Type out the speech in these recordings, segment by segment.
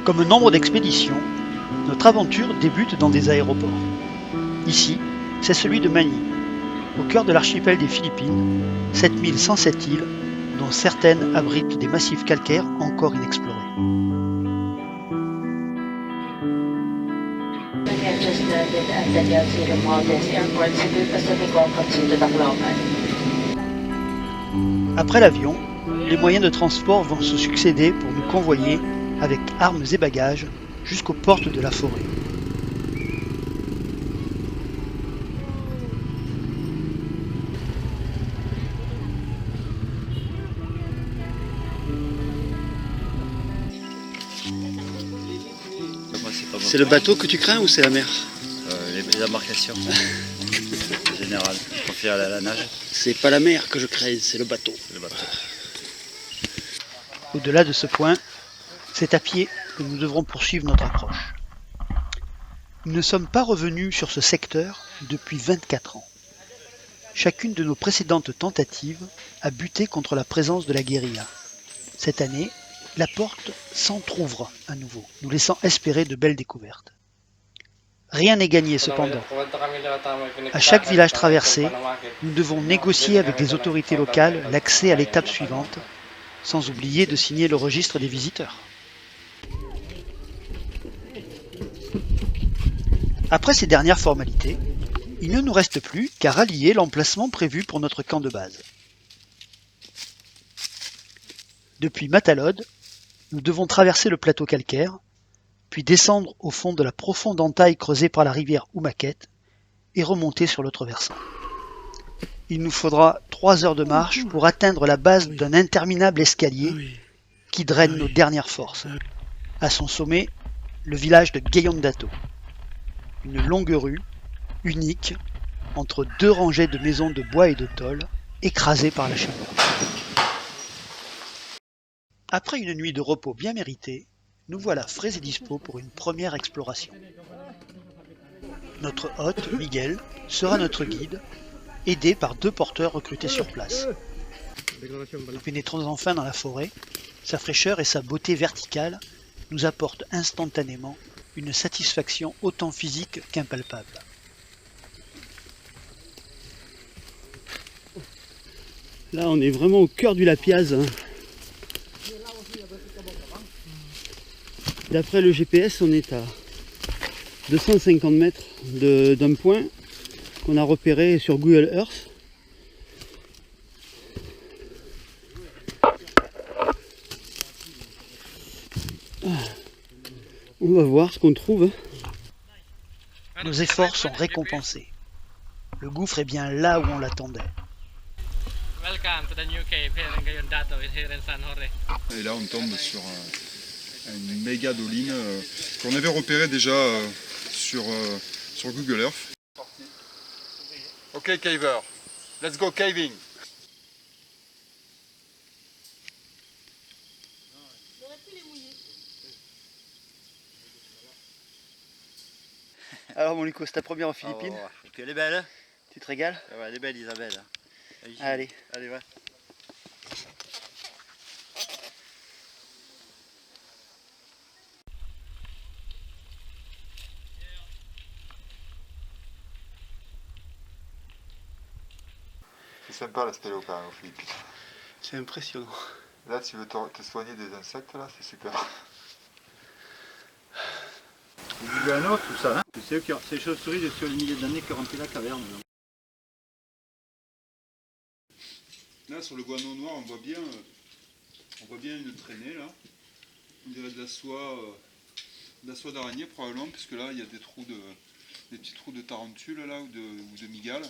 Comme nombre d'expéditions, notre aventure débute dans des aéroports. Ici, c'est celui de Manille, au cœur de l'archipel des Philippines, 7107 îles, dont certaines abritent des massifs calcaires encore inexplorés. Après l'avion, les moyens de transport vont se succéder pour nous convoyer avec armes et bagages jusqu'aux portes de la forêt. C'est le bateau que tu crains ou c'est la mer? Les embarcations. En général, je préfère aller à la nage. C'est pas la mer que je crains, c'est le bateau. Le bateau. Au-delà de ce point, c'est à pied que nous devrons poursuivre notre approche. Nous ne sommes pas revenus sur ce secteur depuis 24 ans. Chacune de nos précédentes tentatives a buté contre la présence de la guérilla. Cette année, la porte s'entrouvre à nouveau, nous laissant espérer de belles découvertes. Rien n'est gagné cependant. À chaque village traversé, nous devons négocier avec les autorités locales l'accès à l'étape suivante, sans oublier de signer le registre des visiteurs. Après ces dernières formalités, il ne nous reste plus qu'à rallier l'emplacement prévu pour notre camp de base. Depuis Matalode, nous devons traverser le plateau calcaire, puis descendre au fond de la profonde entaille creusée par la rivière Oumaquette et remonter sur l'autre versant. Il nous faudra 3 heures de marche pour atteindre la base d'un interminable escalier qui draine nos dernières forces. À son sommet, le village de Gayondato. Une longue rue, unique, entre 2 rangées de maisons de bois et de tôle, écrasées par la chaleur. Après une nuit de repos bien méritée, nous voilà frais et dispo pour une première exploration. Notre hôte, Miguel, sera notre guide, aidé par 2 porteurs recrutés sur place. Nous pénétrons enfin dans la forêt. Sa fraîcheur et sa beauté verticale nous apportent instantanément une satisfaction autant physique qu'impalpable. Là, on est vraiment au cœur du Lapiaz. D'après le GPS, on est à 250 mètres d'un point qu'on a repéré sur Google Earth. On va voir ce qu'on trouve. Nos efforts sont récompensés. Le gouffre est bien là où on l'attendait. Et là, on tombe sur une méga doline qu'on avait repérée déjà sur Google Earth. Ok, caver, let's go caving. Alors mon Nico, c'est ta première en Philippines. Oh, et puis elle est belle, hein? Tu te régales? Ouais, elle est belle Isabelle. Allez. Allez, va. C'est sympa la stéréo quand même aux Philippines. C'est impressionnant. Là, tu veux te soigner des insectes, là, c'est super. Du guano, tout ça, hein? C'est ces chauves-souris sur les milliers d'années qui ont rempli la caverne. Là, sur le guano noir, on voit bien une traînée, là. On dirait de la soie d'araignée, probablement, puisque là, il y a des petits trous de tarentule, là, ou de mygale.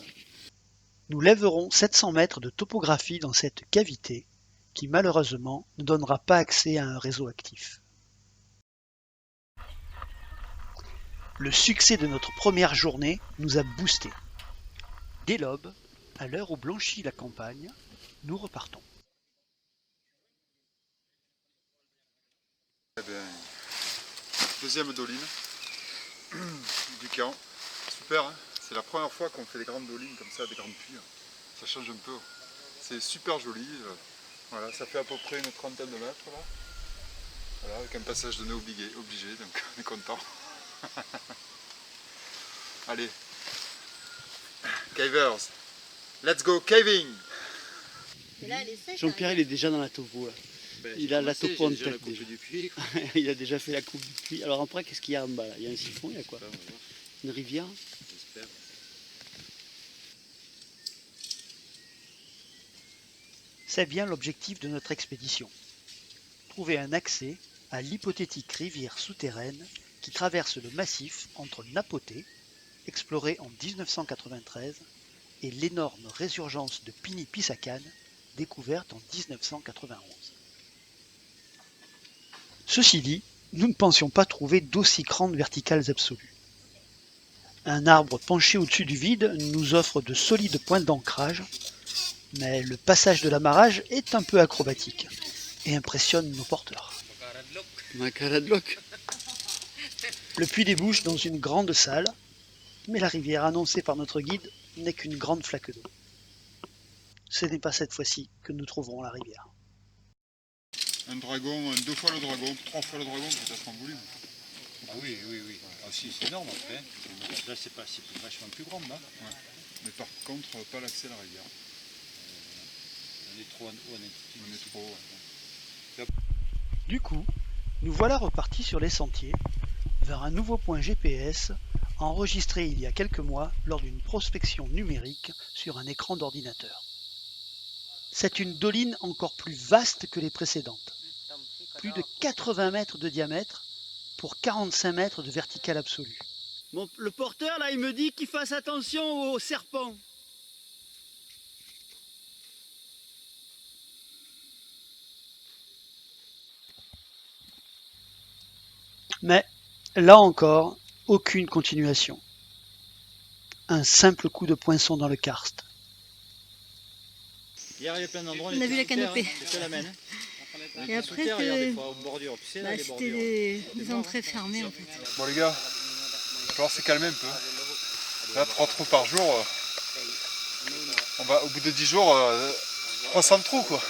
Nous lèverons 700 mètres de topographie dans cette cavité qui malheureusement ne donnera pas accès à un réseau actif. Le succès de notre première journée nous a boostés. Dès l'aube, à l'heure où blanchit la campagne, nous repartons. Eh bien, deuxième doline du camp. Super, hein, c'est la première fois qu'on fait des grandes dolines comme ça, des grandes puits. Ça change un peu. C'est super joli. Voilà, ça fait à peu près une trentaine de mètres là. Voilà, avec un passage de nez obligé, donc on est content. Allez, cavers, let's go caving. Jean-Pierre il est déjà dans la topo là. Il a la topo en tête déjà. Il a déjà fait la coupe du puits. Alors après qu'est-ce qu'il y a en bas là? Il y a un siphon, il y a quoi? Une rivière? C'est bien l'objectif de notre expédition. Trouver un accès à l'hypothétique rivière souterraine qui traverse le massif entre Napoté, exploré en 1993, et l'énorme résurgence de Pini-Pisacane, découverte en 1991. Ceci dit, nous ne pensions pas trouver d'aussi grandes verticales absolues. Un arbre penché au-dessus du vide nous offre de solides points d'ancrage, mais le passage de l'amarrage est un peu acrobatique et impressionne nos porteurs. Macaradloc. Le puits débouche dans une grande salle, mais la rivière annoncée par notre guide n'est qu'une grande flaque d'eau. Ce n'est pas cette fois-ci que nous trouverons la rivière. Un dragon, 2 fois le dragon, 3 fois le dragon peut-être en volume. Ah oui. Ah si, c'est énorme après. Là c'est vachement plus grand là. Ouais. Mais par contre, pas l'accès à la rivière. On est trop haut en altitude. On est trop haut. Ouais. Du coup, nous voilà repartis sur les sentiers, vers un nouveau point GPS enregistré il y a quelques mois lors d'une prospection numérique sur un écran d'ordinateur. C'est une doline encore plus vaste que les précédentes. Plus de 80 mètres de diamètre pour 45 mètres de verticale absolue. Bon, le porteur là il me dit qu'il fasse attention aux serpents. Mais, là encore, aucune continuation. Un simple coup de poinçon dans le karst. Hier il y a plein d'endroits. On a vu la canopée. C'était la mène. Et après, c'était des entrées fermées en fait. Bon les gars, il va falloir se calmer un peu. Là 3 trous par jour, on va au bout de 10 jours, 300 trous quoi.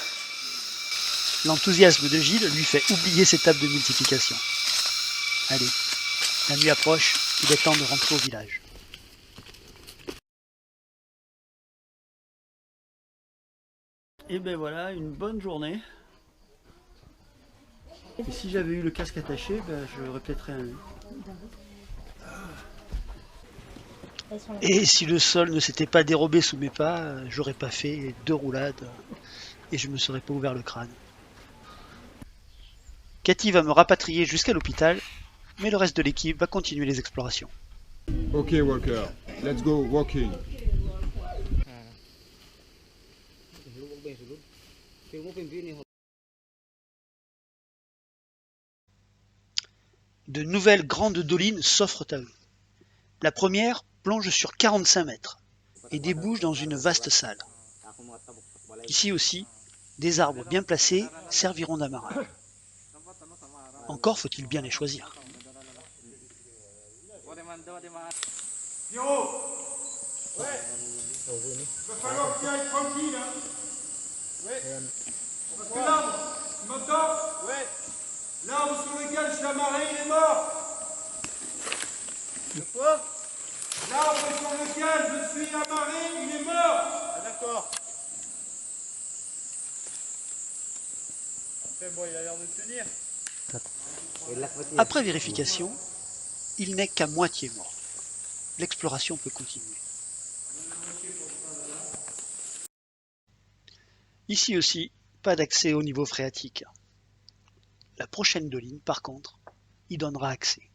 L'enthousiasme de Gilles lui fait oublier ses tables de multiplication. Allez, la nuit approche, il est temps de rentrer au village. Et ben voilà, une bonne journée. Et si j'avais eu le casque attaché, ben j'aurais peut-être rien eu. Et si le sol ne s'était pas dérobé sous mes pas, j'aurais pas fait 2 roulades et je me serais pas ouvert le crâne. Cathy va me rapatrier jusqu'à l'hôpital, mais le reste de l'équipe va continuer les explorations. Ok Walker, let's go walking. De nouvelles grandes dolines s'offrent à eux. La première plonge sur 45 mètres et débouche dans une vaste salle. Ici aussi, des arbres bien placés serviront d'amarrage. Encore faut-il bien les choisir. Pierrot, ouais. Il va falloir que tu ailles tranquille, hein. Ouais. Parce que l'arbre, tu m'entends? Ouais. L'arbre sur lequel je suis amarré, il est mort. De quoi? L'arbre sur lequel je suis amarré, il est mort. Ah d'accord. Après, bon, il a l'air de tenir. Après vérification, il n'est qu'à moitié mort. L'exploration peut continuer. Ici aussi, pas d'accès au niveau phréatique. La prochaine doline, par contre, y donnera accès.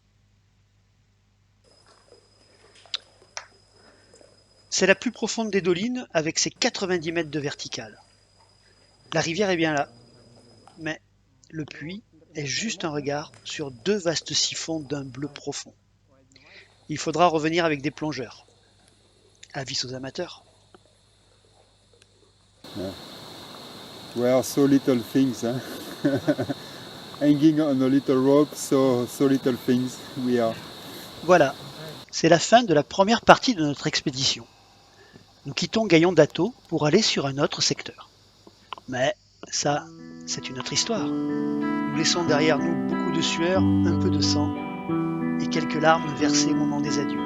C'est la plus profonde des dolines avec ses 90 mètres de verticale. La rivière est bien là, mais le puits est juste un regard sur 2 vastes siphons d'un bleu profond. Il faudra revenir avec des plongeurs. Avis aux amateurs. We are so little things, hein? Hanging on a little rock, so little things we are. Voilà, c'est la fin de la première partie de notre expédition. Nous quittons Gaillon d'Atto pour aller sur un autre secteur. Mais ça, c'est une autre histoire. Nous laissons derrière nous beaucoup de sueur, un peu de sang et quelques larmes versées au moment des adieux.